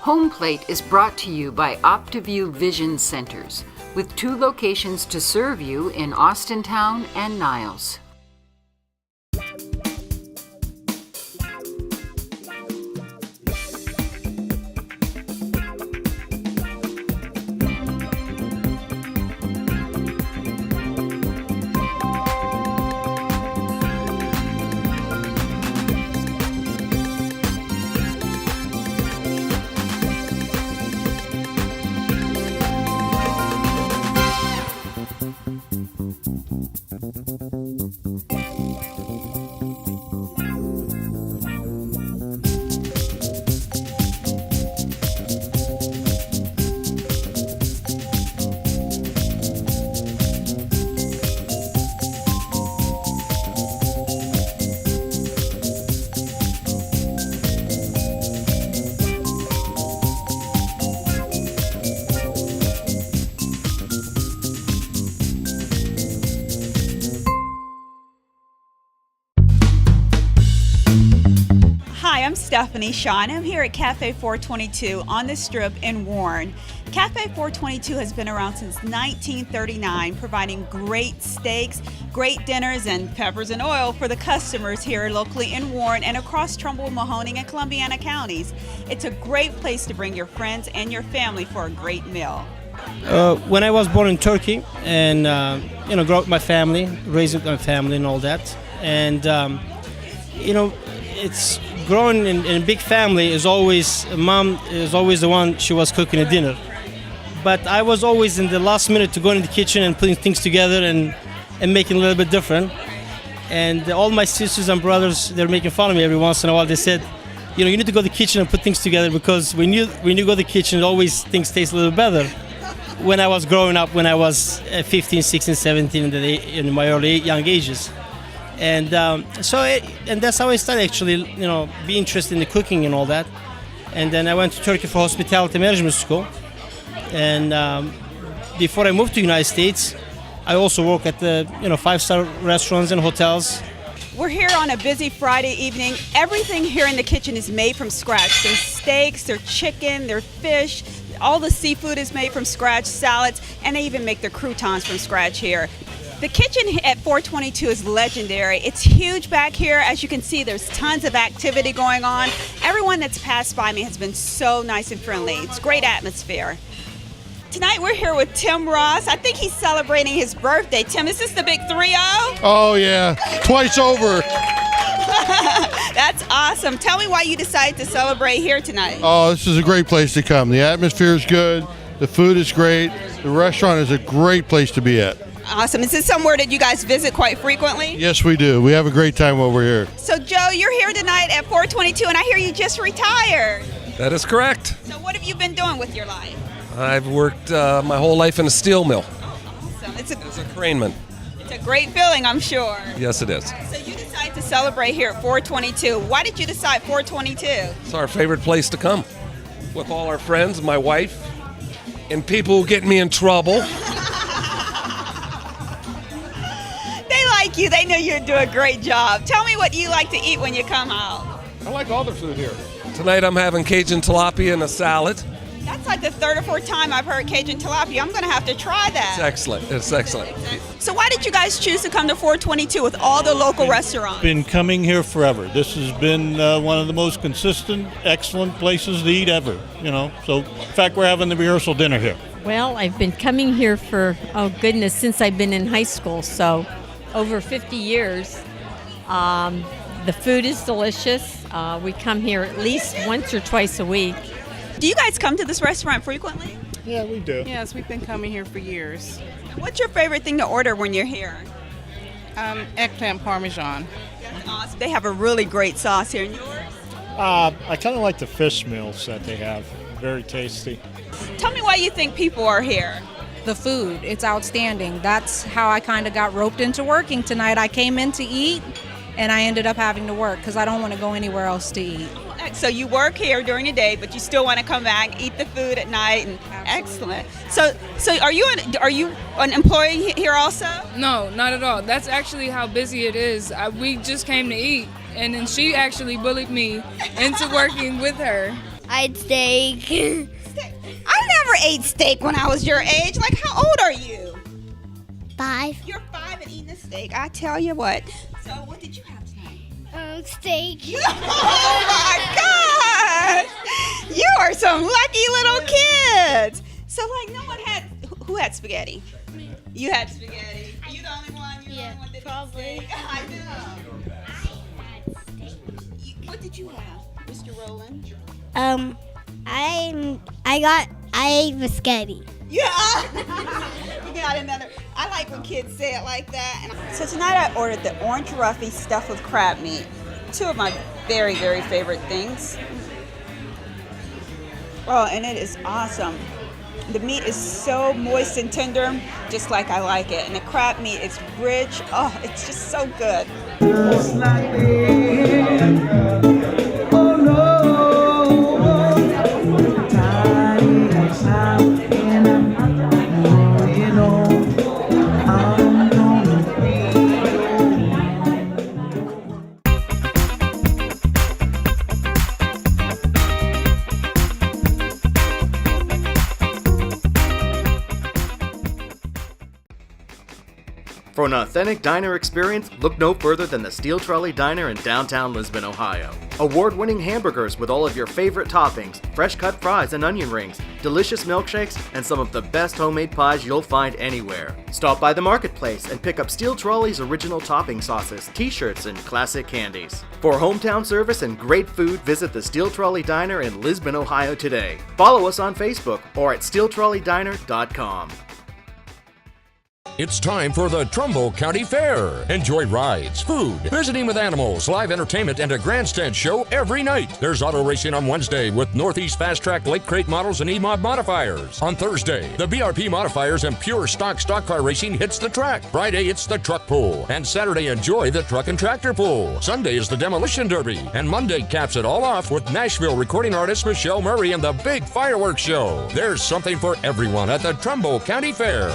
Homeplate is brought to you by OptiView Vision Centers, with 2 locations to serve you in Austintown and Niles. Hi, I'm Stephanie Shaw, and I'm here at Cafe 422 on the Strip in Warren. Cafe 422 has been around since 1939, providing great steaks, great dinners, and peppers and oil for the customers here locally in Warren and across Trumbull, Mahoning, and Columbiana counties. It's a great place to bring your friends and your family for a great meal. When I was born in Turkey and grew up with my family, raised with my family and all that, and it's growing in a big family is always, mom is always the one, she was cooking a dinner. But I was always in the last minute to go in the kitchen and putting things together and making a little bit different. And all my sisters and brothers, they're making fun of me every once in a while. They said, you need to go to the kitchen and put things together, because when you go to the kitchen, always things taste a little better. When I was growing up, when I was 15, 16, 17, in my early young ages. And and that's how I started actually, be interested in the cooking and all that. And then I went to Turkey for hospitality management school. And before I moved to the United States, I also worked at the 5-star restaurants and hotels. We're here on a busy Friday evening. Everything here in the kitchen is made from scratch. Their steaks, their chicken, their fish, all the seafood is made from scratch, salads, and they even make their croutons from scratch here. The kitchen at 422 is legendary. It's huge back here. As you can see, there's tons of activity going on. Everyone that's passed by me has been so nice and friendly. It's a great atmosphere. Tonight we're here with Tim Ross. I think he's celebrating his birthday. Tim, is this the big 3-0? Oh yeah, twice over. That's awesome. Tell me why you decided to celebrate here tonight. Oh, this is a great place to come. The atmosphere is good. The food is great. The restaurant is a great place to be at. Awesome. Is this somewhere that you guys visit quite frequently? Yes, we do. We have a great time while we're here. So, Joe, you're here tonight at 422, and I hear you just retired. That is correct. So what have you been doing with your life? I've worked my whole life in a steel mill. Awesome. As a craneman. It's a great feeling, I'm sure. Yes, it is. So you decided to celebrate here at 422. Why did you decide 422? It's our favorite place to come with all our friends, my wife, and people who get me in trouble. They like you. They know you do a great job. Tell me what you like to eat when you come out. I like all the food here. Tonight I'm having Cajun tilapia and a salad. That's like the 3rd or 4th time I've heard Cajun tilapia. I'm going to have to try that. It's excellent. It's excellent. So why did you guys choose to come to 422 with all the local restaurants? Been coming here forever. This has been one of the most consistent, excellent places to eat ever. So in fact, we're having the rehearsal dinner here. Well, I've been coming here for, since I've been in high school, so over 50 years. The food is delicious. We come here at least once or twice a week. Do you guys come to this restaurant frequently? Yeah, we do. Yes, we've been coming here for years. What's your favorite thing to order when you're here? Eggplant Parmesan. That's awesome. They have a really great sauce here. And yours? I kind of like the fish meals that they have. Very tasty. Tell me why you think people are here. The food, it's outstanding. That's how I kind of got roped into working tonight. I came in to eat, and I ended up having to work because I don't want to go anywhere else to eat. So you work here during the day, but you still want to come back, eat the food at night, and Absolutely. excellent. So are you an employee here also? No, not at all. That's actually how busy it is. We just came to eat, and then she actually bullied me into working with her. I had steak. I never ate steak when I was your age. Like, how old are you? 5. You're 5 and eating a steak. I tell you what. So, what did you have tonight? Steak. Oh my gosh! You are some lucky little kids. So, like, no one had. Who had spaghetti? You had spaghetti. Are you the only one? You're the only one that probably. I know. What did you have, Mr. Rowland? I ate biscotti. Yeah. You got another. I like when kids say it like that. So tonight I ordered the orange roughy stuffed with crab meat. 2 of my very, very favorite things. Oh, and it is awesome. The meat is so moist and tender, just like I like it. And the crab meat is rich. Oh, it's just so good. For an authentic diner experience, look no further than the Steel Trolley Diner in downtown Lisbon, Ohio. Award-winning hamburgers with all of your favorite toppings, fresh-cut fries and onion rings, delicious milkshakes, and some of the best homemade pies you'll find anywhere. Stop by the marketplace and pick up Steel Trolley's original topping sauces, t-shirts, and classic candies. For hometown service and great food, visit the Steel Trolley Diner in Lisbon, Ohio today. Follow us on Facebook or at steeltrolleydiner.com. It's time for the Trumbull County Fair. Enjoy rides, food, visiting with animals, live entertainment, and a grandstand show every night. There's auto racing on Wednesday with Northeast Fast Track Lake Crate models and E-Mod modifiers. On Thursday, the BRP modifiers and pure stock car racing hits the track. Friday, it's the truck pull. And Saturday, enjoy the truck and tractor pull. Sunday is the demolition derby. And Monday caps it all off with Nashville recording artist Michelle Murray and the big fireworks show. There's something for everyone at the Trumbull County Fair.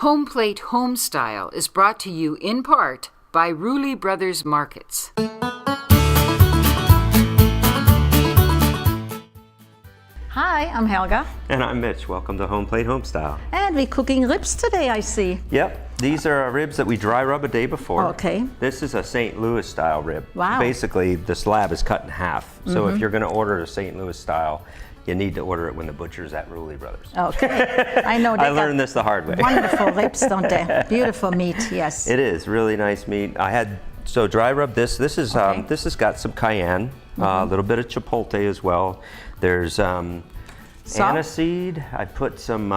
Homeplate Homestyle is brought to you in part by Rooley Brothers Markets. Hi, I'm Helga. And I'm Mitch. Welcome to Homeplate Homestyle. And we're cooking ribs today, I see. Yep. These are our ribs that we dry rub a day before. Okay. This is a St. Louis style rib. Wow. Basically, the slab is cut in half. So if you're going to order a St. Louis style, you need to order it when the butcher's at Rooley Brothers. Okay. I know. I learned this the hard way. Wonderful ribs, don't they? Beautiful meat, yes. It is really nice meat. So dry rub this. This is this has got some cayenne, a little bit of chipotle as well. There's aniseed. I put some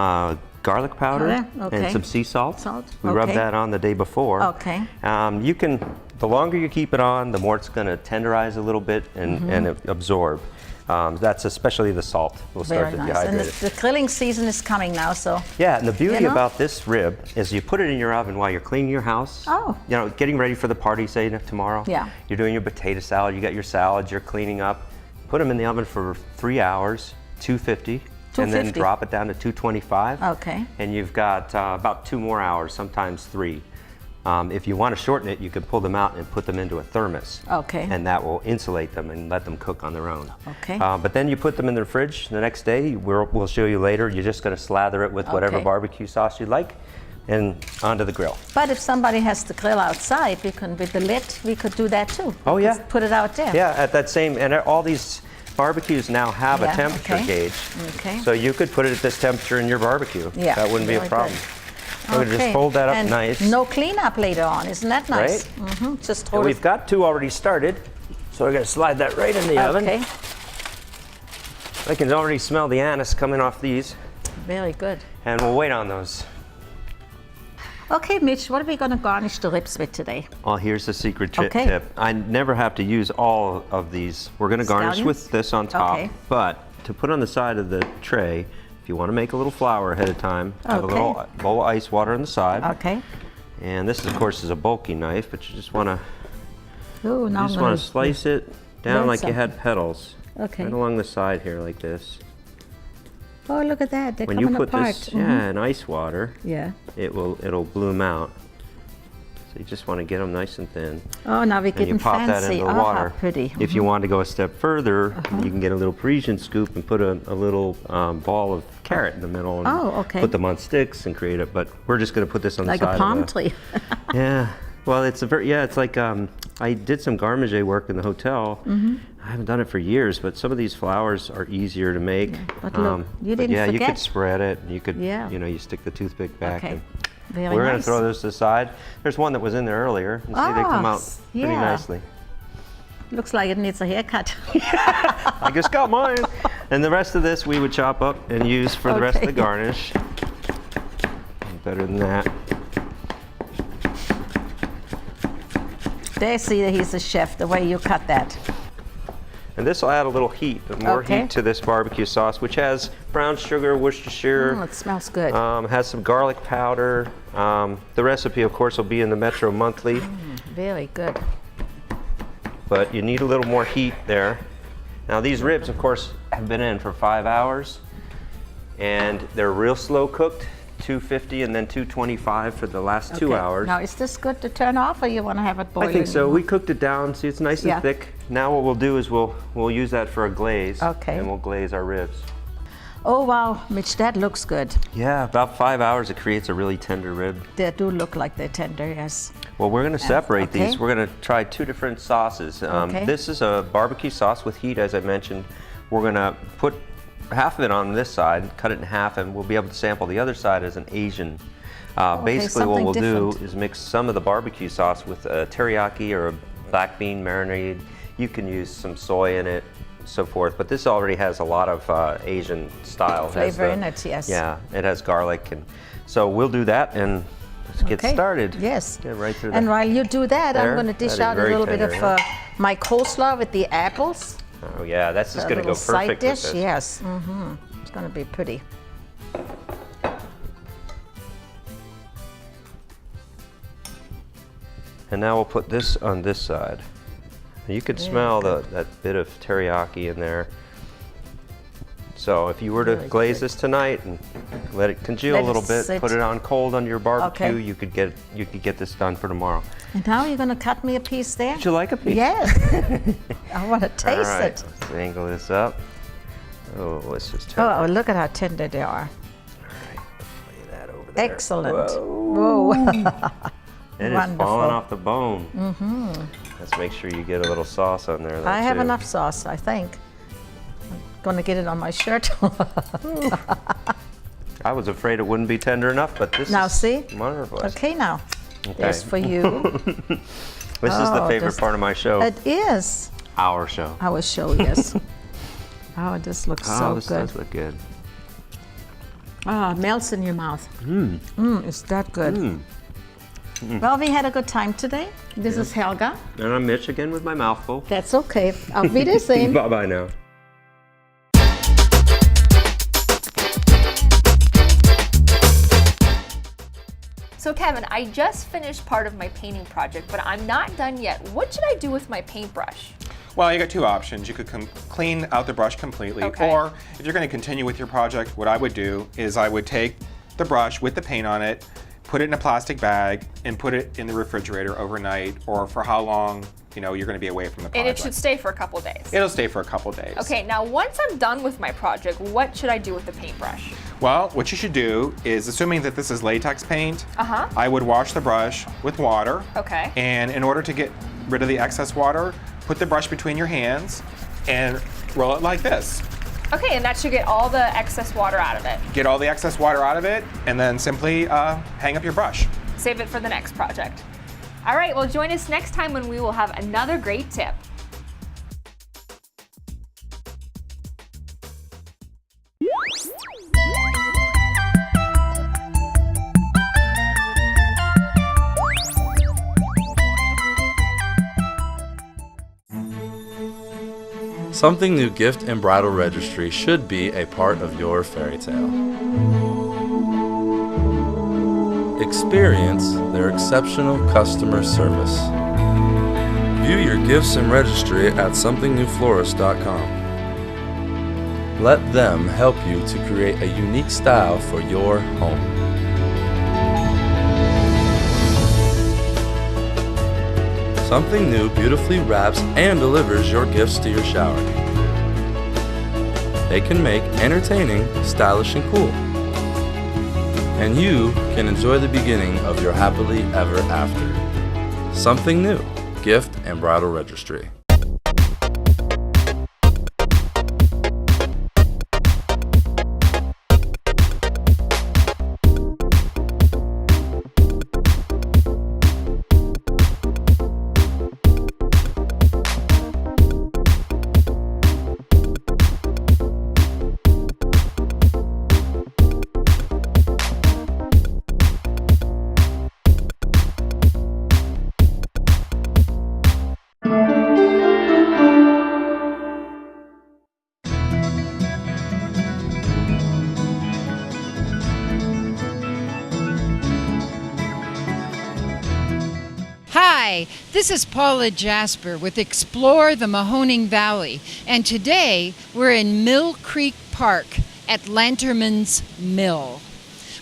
garlic powder and some sea salt. We rub that on the day before. Okay. The longer you keep it on, the more it's going to tenderize a little bit and absorb. That's especially the salt will start to dehydrate. And the grilling season is coming now, so. Yeah, and the beauty about this rib is you put it in your oven while you're cleaning your house. Oh. You know, getting ready for the party, say tomorrow. Yeah. You're doing your potato salad, you got your salads, you're cleaning up. Put them in the oven for 3 hours, 250. And then drop it down to 225. Okay. And you've got about 2 more hours, sometimes 3. If you want to shorten it, you can pull them out and put them into a thermos. Okay. And that will insulate them and let them cook on their own. Okay. But then you put them in the fridge the next day. We'll show you later. You're just going to slather it with whatever barbecue sauce you like and onto the grill. But if somebody has the grill outside, with the lid, we could do that too. Oh, yeah. Just put it out there. Yeah, at that same, and all these barbecues now have a temperature gauge. Okay. So you could put it at this temperature in your barbecue. Yeah. That wouldn't be a problem. We're going to just fold that up and nice. No cleanup later on, isn't that nice? Right? Just and we've got 2 already started, so we're going to slide that right in the oven. Okay. I can already smell the anise coming off these. Very good. And we'll wait on those. Okay, Mitch, what are we going to garnish the ribs with today? Well, here's the secret tip. I never have to use all of these. We're going to garnish with this on top, but to put on the side of the tray, if you want to make a little flour ahead of time, have a little bowl of ice water on the side. Okay. And this, of course, is a bulky knife, but you just want to slice it down like you had petals. Okay. Right along the side here, like this. Oh, look at that! They're when coming you put apart. this in ice water, it'll bloom out. So you just want to get them nice and thin. Oh, now we're And you getting pop that fancy. into the Oh, water. how pretty. If you want to go a step further, you can get a little Parisian scoop and put a little ball of carrot in the middle and Oh, okay. put them on sticks and create it. But we're just going to put this on Like the a side palm of tree. Yeah. Well, it's it's like I did some garmage work in the hotel. I haven't done it for years, but some of these flowers are easier to make. But look, you didn't you forget. could spread it. You could, Yeah. you stick the toothpick back. Okay. And Very we're going to nice. throw those to the side. There's one that was in there earlier. You see, they come out pretty yeah. nicely. Looks like it needs a haircut. I just got mine. And the rest of this we would chop up and use for the rest of the Okay. garnish. Better than that. They see that he's a chef, the way you cut that. And this will add a little heat, more Okay. heat to this barbecue sauce, which has brown sugar, Worcestershire. It smells good. Has some garlic powder. The recipe, of course, will be in the Metro Monthly. Very good. But you need a little more heat there. Now these ribs, of course, have been in for 5 hours, and they're real slow cooked, 250 and then 225 for the last 2 Okay. hours. Now, is this good to turn off, or you want to have it boiling? I think so. We cooked it down, see it's nice Yeah. and thick. Now what we'll do is we'll use that for a glaze, Okay. and we'll glaze our ribs. Oh, wow, Mitch, that looks good. Yeah, about 5 hours it creates a really tender rib. They do look like they're tender, yes. Well, we're going to separate okay. these. We're going to try 2 different sauces. Okay. This is a barbecue sauce with heat, as I mentioned. We're going to put half of it on this side, cut it in half, and we'll be able to sample the other side as an Asian. Basically, what something we'll do different. is mix some of the barbecue sauce with a teriyaki or a black bean marinade. You can use some soy in it, so forth. But this already has a lot of Asian style. It has Flavor in it, yes. Yeah, it has garlic, and so we'll do that and let's get Okay. started. Yes. Get right through And that. while you do that, I'm There. going to dish That is out a very little bit tender, of yeah. my coleslaw with the apples. Oh yeah, that's just A going to go little side perfect dish, with this. yes. It's going to be pretty. And now we'll put this on this side. You could smell that bit of teriyaki in there. So if you were to Really glaze good. this tonight and let it congeal Let a it little bit, sit. put it on cold on your barbecue, Okay. you could get this done for tomorrow. And now you're going to cut me a piece there? Would you like a piece? Yes. I want to taste All right, it. let's angle this up. Oh, let's just turn Oh, look at how tender they are. there. Excellent. Whoa. It is Wonderful. falling off the bone. Let's make sure you get a little sauce on there. Though, I have too. enough sauce, I think. I'm going to get it on my shirt. I was afraid it wouldn't be tender enough, but this Now is see? marvelous. Okay, now. Okay. There's for you. This is the Oh, favorite this- part of my show. It is. Our show. Our show, yes. Oh, this looks so this good. does look good. Oh, it melts in your mouth. Is that good? Well, we had a good time today. This is Helga. And I'm Mitch again with my mouthful. That's okay. Auf Wiedersehen. Bye-bye now. So Kevin, I just finished part of my painting project, but I'm not done yet. What should I do with my paintbrush? Well, you got 2 options. You could clean out the brush completely, Okay. or if you're going to continue with your project, what I would do is I would take the brush with the paint on it, put it in a plastic bag, and put it in the refrigerator overnight, or for how long you're going to be away from the And project. it should stay for a couple days. It'll stay for a couple days. Okay, now once I'm done with my project, what should I do with the paintbrush? Well, what you should do is, assuming that this is latex paint, Uh-huh. I would wash the brush with water. Okay. And in order to get rid of the excess water, put the brush between your hands and roll it like this. Okay, and that should get all the excess water out of it. Get all the excess water out of it, and then simply hang up your brush. Save it for the next project. All right, well, join us next time when we will have another great tip. Something New gift and bridal registry should be a part of your fairy tale. Experience their exceptional customer service. View your gifts and registry at somethingnewflorist.com. Let them help you to create a unique style for your home. Something New beautifully wraps and delivers your gifts to your shower. They can make entertaining, stylish, and cool. And you can enjoy the beginning of your happily ever after. Something New, Gift and Bridal Registry. Hi, this is Paula Jasper with Explore the Mahoning Valley, and today we're in Mill Creek Park at Lanterman's Mill.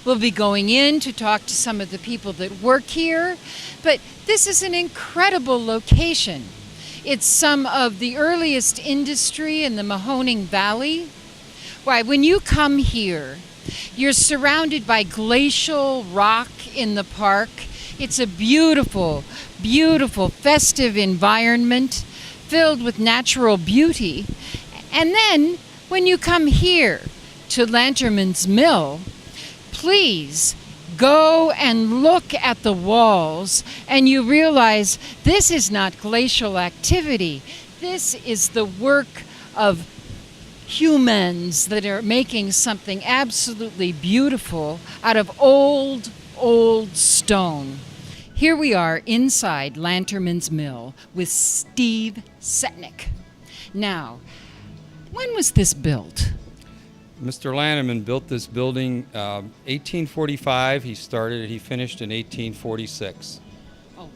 We'll be going in to talk to some of the people that work here, but this is an incredible location. It's some of the earliest industry in the Mahoning Valley. Why, when you come here, you're surrounded by glacial rock in the park. It's a beautiful, beautiful, festive environment filled with natural beauty. And then, when you come here to Lanterman's Mill, please go and look at the walls, and you realize this is not glacial activity. This is the work of humans that are making something absolutely beautiful out of old stone. Here we are inside Lanterman's Mill with Steve Setnick. Now, when was this built? Mr. Lanterman built this building 1845. He started it. He finished in 1846. Oh, wow.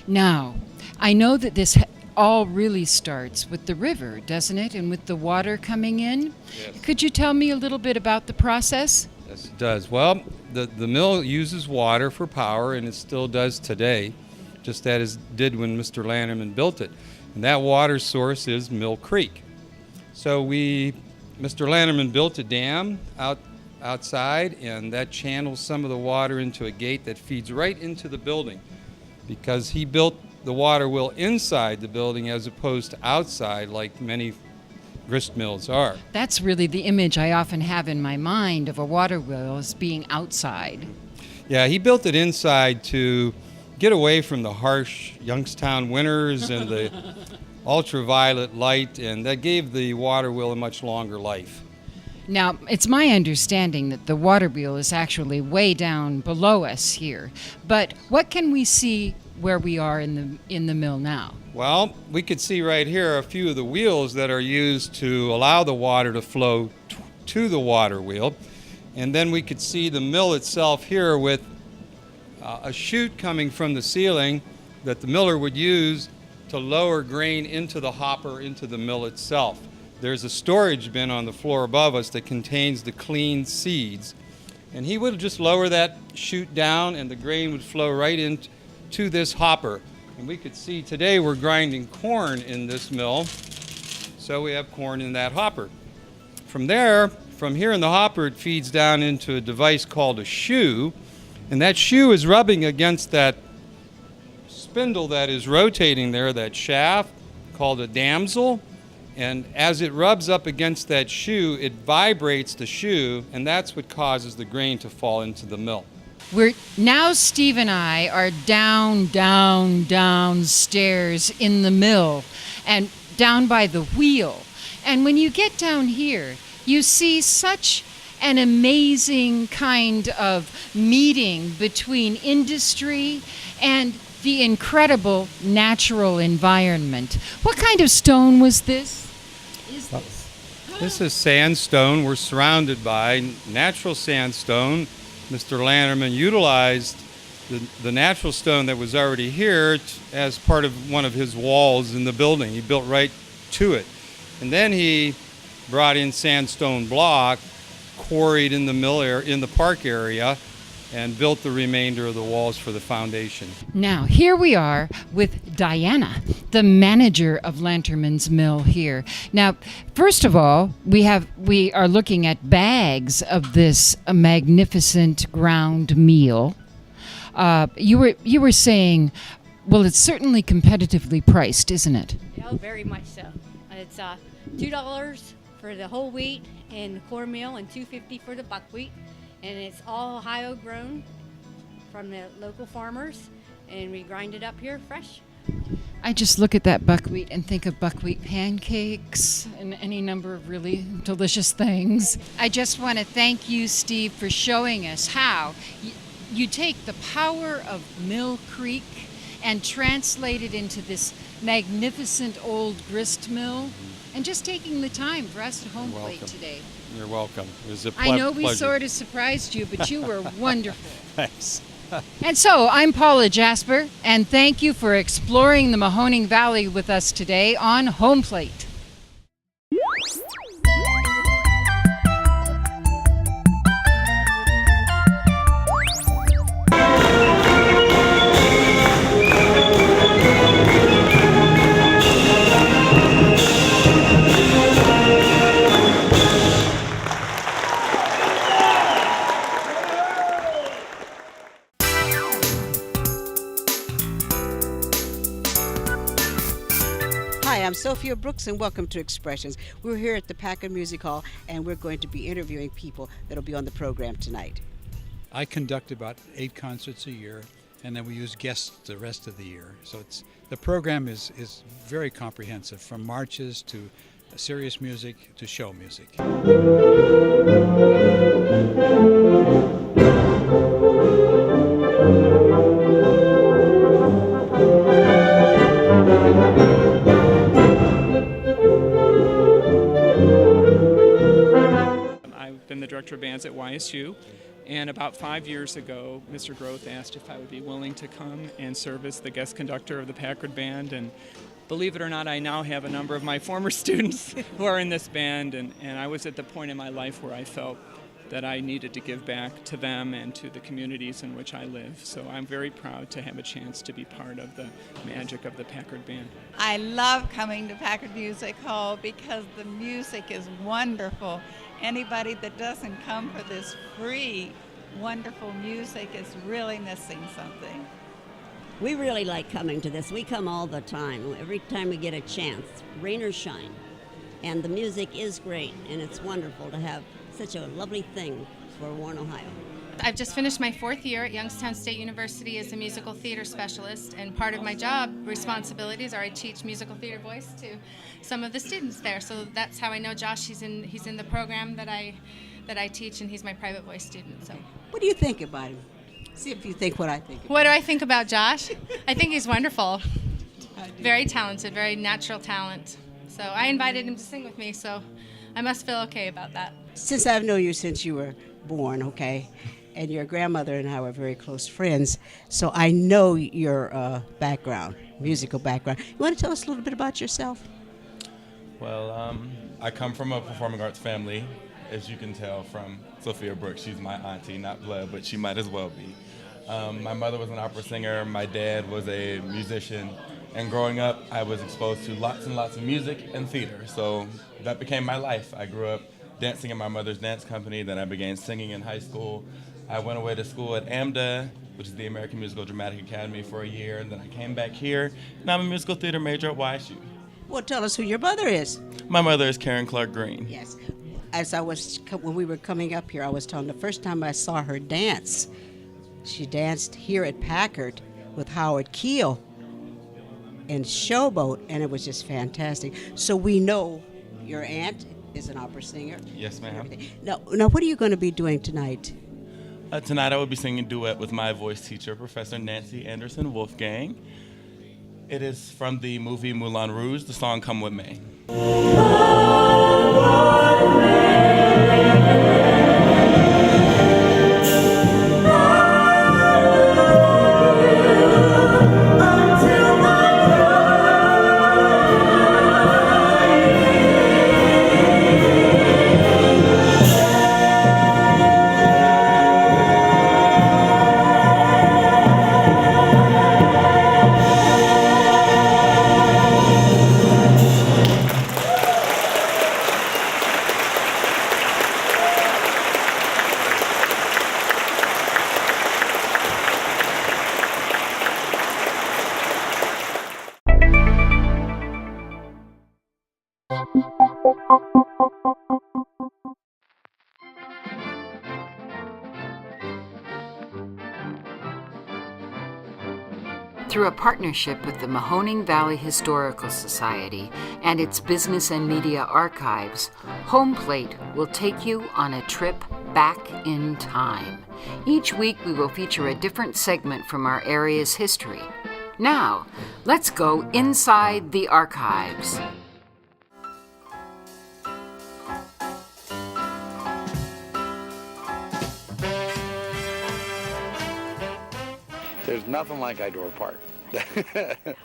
Now, I know that this all really starts with the river, doesn't it? And with the water coming in? Yes. Could you tell me a little bit about the process? Yes, it does. Well, the mill uses water for power, and it still does today, just as it did when Mr. Lanterman built it. And that water source is Mill Creek. So Mr. Lanterman built a dam outside, and that channels some of the water into a gate that feeds right into the building, because he built the water wheel inside the building as opposed to outside like many grist mills are. That's really the image I often have in my mind of a water wheel as being outside. Yeah, he built it inside to get away from the harsh Youngstown winters and the ultraviolet light, and that gave the water wheel a much longer life. Now, it's my understanding that the water wheel is actually way down below us here, but what can we see where we are in the mill now? Well, we could see right here a few of the wheels that are used to allow the water to flow to the water wheel. And then we could see the mill itself here with a chute coming from the ceiling that the miller would use to lower grain into the hopper, into the mill itself. There's a storage bin on the floor above us that contains the clean seeds. And he would just lower that chute down, and the grain would flow right into this hopper. And we could see today we're grinding corn in this mill, so we have corn in that hopper. From here in the hopper, it feeds down into a device called a shoe, and that shoe is rubbing against that spindle that is rotating there, that shaft called a damsel, and as it rubs up against that shoe, it vibrates the shoe, and that's what causes the grain to fall into the mill. Now Steve and I are downstairs in the mill and down by the wheel. And when you get down here, you see such an amazing kind of meeting between industry and the incredible natural environment. What kind of stone was this? This is sandstone. We're surrounded by natural sandstone. Mr. Lanterman utilized the natural stone that was already here as part of one of his walls in the building. He built right to it. And then he brought in sandstone block, quarried in the mill in the park area, and built the remainder of the walls for the foundation. Now, here we are with Diana, the manager of Lanterman's Mill here. Now, first of all, we are looking at bags of this magnificent ground meal. You were saying, well, it's certainly competitively priced, isn't it? Oh, very much so. It's $2 for the whole wheat and cornmeal, and $2.50 for the buckwheat, and it's all Ohio grown from the local farmers, and we grind it up here fresh. I just look at that buckwheat and think of buckwheat pancakes and any number of really delicious things. I just want to thank you, Steve, for showing us how you take the power of Mill Creek and translate it into this magnificent old grist mill, and just taking the time for us to Homeplate today. You're welcome. It was a I know we pleasure. sort of surprised you, but you were wonderful. Thanks. And so, I'm Paula Jasper, and thank you for exploring the Mahoning Valley with us today on Homeplate. Hi, I'm Sophia Brooks, and welcome to Expressions. We're here at the Packard Music Hall, and we're going to be interviewing people that'll be on the program tonight. I conduct about 8 concerts a year, and then we use guests the rest of the year. So the program is very comprehensive, from marches to serious music to show music. I've been the director of bands at YSU, and about 5 years ago, Mr. Groth asked if I would be willing to come and serve as the guest conductor of the Packard Band. And believe it or not, I now have a number of my former students who are in this band, and I was at the point in my life where I felt that I needed to give back to them and to the communities in which I live. So I'm very proud to have a chance to be part of the magic of the Packard Band. I love coming to Packard Music Hall because the music is wonderful. Anybody that doesn't come for this free, wonderful music is really missing something. We really like coming to this. We come all the time, every time we get a chance, rain or shine. And the music is great, and it's wonderful to have such a lovely thing for Warren, Ohio. I've just finished my 4th year at Youngstown State University as a musical theater specialist, and part of my job responsibilities are I teach musical theater voice to some of the students there. So that's how I know Josh. He's in the program that I teach, and he's my private voice student. So What do you think about him? See if you think what I think about what do I think about Josh? I think he's wonderful. Very talented, very natural talent. So I invited him to sing with me, so I must feel okay about that. Since I've known you since you were born, okay, and your grandmother and I were very close friends, so I know your background, musical background. You want to tell us a little bit about yourself? Well, I come from a performing arts family, as you can tell from Sophia Brooks. She's my auntie, not blood, but she might as well be. My mother was an opera singer, my dad was a musician, and growing up I was exposed to lots and lots of music and theater, so that became my life. I grew up dancing in my mother's dance company, then I began singing in high school. I went away to school at AMDA, which is the American Musical Dramatic Academy, for a year, and then I came back here, and I'm a musical theater major at YSU. Well, tell us who your mother is. My mother is Karen Clark Green. Yes. When we were coming up here, I was telling the first time I saw her dance, she danced here at Packard with Howard Keel in Showboat, and it was just fantastic. So we know your aunt is an opera singer. Yes, ma'am. Now, what are you going to be doing tonight? Tonight I will be singing a duet with my voice teacher, Professor Nancy Anderson Wolfgang. It is from the movie Moulin Rouge, the song Come With Me. Through a partnership with the Mahoning Valley Historical Society and its Business and Media Archives, Homeplate will take you on a trip back in time. Each week we will feature a different segment from our area's history. Now, let's go inside the archives. There's nothing like Idor Park.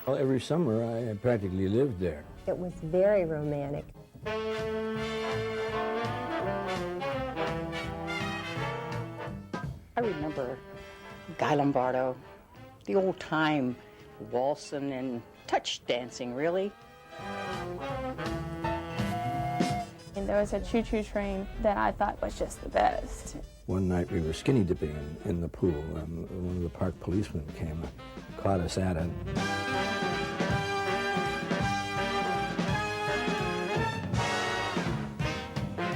Well, every summer I practically lived there. It was very romantic. I remember Guy Lombardo, the old time waltzing and touch dancing, really. And there was a choo-choo train that I thought was just the best. One night we were skinny dipping in the pool, and one of the park policemen came and caught us at it.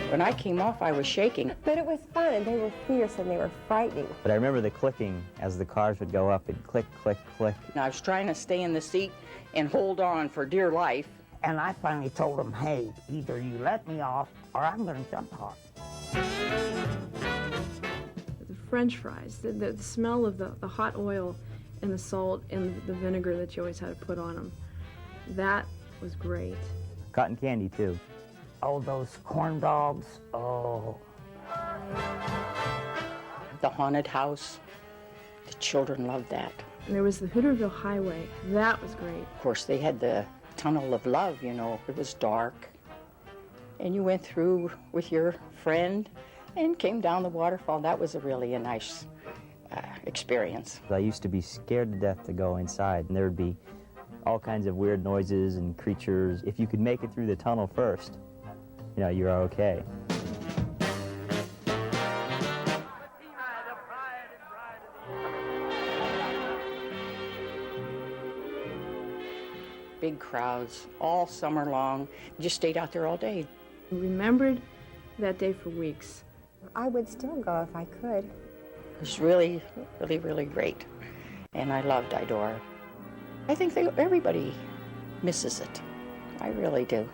When I came off, I was shaking. But it was fun, and they were fierce, and they were frightening. But I remember the clicking as the cars would go up and click, click, click. And I was trying to stay in the seat and hold on for dear life. And I finally told them, hey, either you let me off or I'm going to jump off. The French fries, the smell of the hot oil and the salt and the vinegar that you always had to put on them, that was great. Cotton candy, too. Oh, those corn dogs, oh. The haunted house, the children loved that. And there was the Hooterville Highway, that was great. Of course, they had the Tunnel of Love, you know, it was dark. And you went through with your friend and came down the waterfall. That was really a nice experience. I used to be scared to death to go inside, and there would be all kinds of weird noises and creatures. If you could make it through the tunnel first, you know, you're okay. Big crowds all summer long. Just stayed out there all day. Remembered that day for weeks. I would still go if I could. It was really, really, really great. And I loved Idor. I think everybody misses it. I really do.